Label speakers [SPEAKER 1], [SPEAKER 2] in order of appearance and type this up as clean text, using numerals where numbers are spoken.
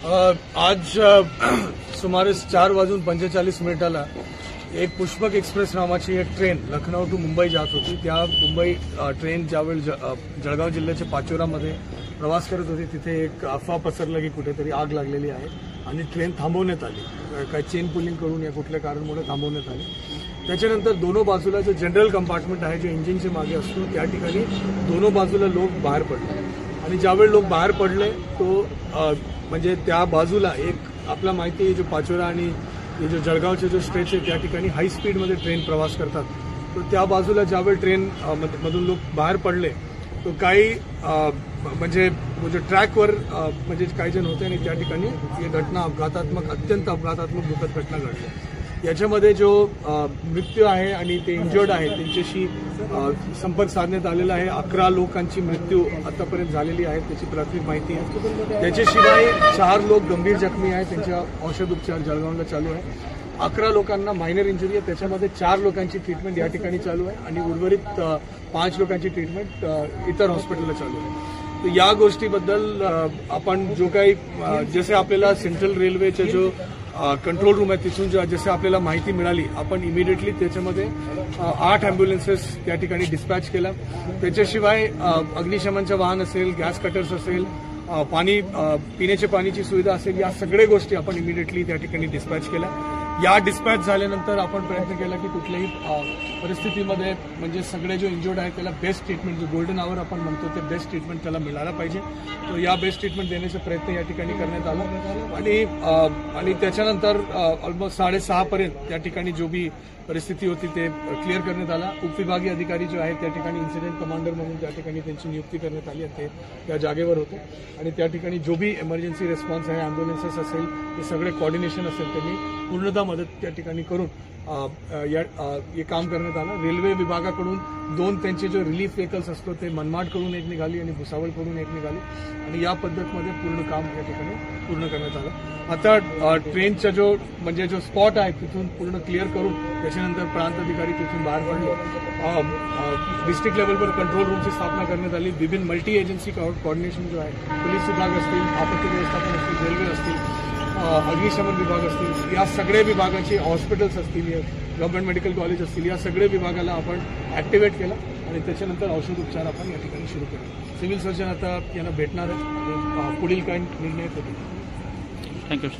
[SPEAKER 1] आज सुमारे 4:45 एक पुष्पक एक्सप्रेस नावाची एक ट्रेन लखनौ टू मुंबई जात होती। त्या मुंबई ट्रेन ज्यावेळी जळगाव जिल्ह्याच्या पाचोरामध्ये प्रवास करत होती तिथे एक अफवा पसरला की कुठेतरी आग लागलेली आहे आणि ट्रेन थांबवण्यात आली। काही चेन पुलिंग करून या कुठल्या कारणामुळे थांबवण्यात आली। त्याच्यानंतर दोनों बाजूला जो जनरल कंपार्टमेंट आहे जो इंजिनच्या मागे असतो त्या ठिकाणी दोनों बाजूला लोक बाहेर पडले आणि ज्यावेळी लोक बाहेर पडले तो म्हणजे त्या बाजूला एक आपला माहिती आहे जो पाचोरा आणि ये जो जळगावचे जो स्ट्रेच आहे त्या ठिकाणी हाई स्पीडमध्ये ट्रेन प्रवास करतात। तो त्या बाजूला ज्यावेळी ट्रेन मधून लोक बाहेर पडले तो काही म्हणजे ट्रॅकवर म्हणजे काही जण होते आणि त्या ठिकाणी ही घटना अपघातात्मक अत्यंत अपघातात्मक दुःखद घटना घडली। याच्यामध्ये जो मृत्यू आहे आणि ते इंजर्ड आहे त्यांच्याशी संपर्क साधण्यात आलेला आहे। 11 लोकांची मृत्यू आतापर्यंत झालेली आहे त्याची प्राथमिक माहिती आहे। त्याच्याशिवाय 4 लोक गंभीर जखमी आहेत त्यांच्या औषध उपचार जळगावला चालू आहे। 11 लोकांना मायनर इंजुरी आहे त्याच्यामध्ये 4 लोकांची ट्रीटमेंट या ठिकाणी चालू आहे आणि उर्वरित 5 लोकांची ट्रीटमेंट इतर हॉस्पिटलला चालू आहे। तर या गोष्टीबद्दल आपण जो काही जसे आपल्याला सेंट्रल रेल्वेचे जो कंट्रोल रूम आहे तिथून जसे आपल्याला माहिती मिळाली आपण इमिडिएटली त्याच्यामध्ये 8 अँब्युलन्सेस त्या ठिकाणी डिस्पॅच केला। त्याच्याशिवाय अग्निशमनचं वाहन असेल, गॅस कटर्स असेल, पाणी पिण्याच्या पाण्याची सुविधा असेल, या सगळ्या गोष्टी आपण इमिडिएटली त्या ठिकाणी डिस्पॅच केल्या। या डिस्पॅच झाल्यानंतर आपण प्रयत्न केला की कुठल्याही परिस्थितीमध्ये म्हणजे सगळे जो इंजर्ड आहे त्याला बेस्ट ट्रीटमेंट जो गोल्डन आवर आपण म्हणतो ते बेस्ट ट्रीटमेंट त्याला मिळायला पाहिजे। तो या बेस्ट ट्रीटमेंट देण्याचा प्रयत्न या ठिकाणी करण्यात आला आणि त्याच्यानंतर ऑलमोस्ट 6:30 पर्यंत त्या ठिकाणी जो भी परिस्थिती होती ते क्लिअर करण्यात आला। उपविभागीय अधिकारी जो आहेत त्या ठिकाणी इन्सिडेंट कमांडर म्हणून त्या ठिकाणी त्यांची नियुक्ती करण्यात आली आणि ते त्या जागेवर होते आणि त्या ठिकाणी जो भी इमर्जन्सी रिस्पॉन्स आहे अँब्युलन्सेस असेल ते सगळे कोऑर्डिनेशन असेल त्यांनी पूर्णतः मदत त्या ठिकाणी करून हे काम करण्यात आलं। रेल्वे विभागाकडून 2 त्यांचे जो रिलीफ व्हेकल्स असतो ते मनमाडकडून एक निघाली आणि भुसावळकडून एक निघाली आणि या पद्धतीमध्ये पूर्ण काम या ठिकाणी पूर्ण करण्यात आलं। आता ट्रेनचा जो म्हणजे जो स्पॉट आहे तिथून पूर्ण क्लिअर करून त्याच्यानंतर प्रांत अधिकारी तिथून बाहेर पडले। डिस्ट्रिक्ट लेवलवर कंट्रोल रूमची स्थापना करण्यात आली। विभिन्न मल्टी एजन्सी कोऑर्डिनेशन जो आहे पोलीस विभाग असतील, आपत्ती व्यवस्थापन असतील, रेल्वे असतील, अग्निशमन विभाग असतील, या सगळ्या विभागाचे हॉस्पिटल्स असतील, गव्हर्नमेंट मेडिकल कॉलेज असतील, या सगळ्या विभागाला आपण ऍक्टिव्हेट केलं आणि त्याच्यानंतर औषध उपचार आपण या ठिकाणी सुरू केले। सिव्हिल सर्जन आता यांना भेटणार आहे आणि पुढील काही निर्णय होतील।
[SPEAKER 2] थँक्यू।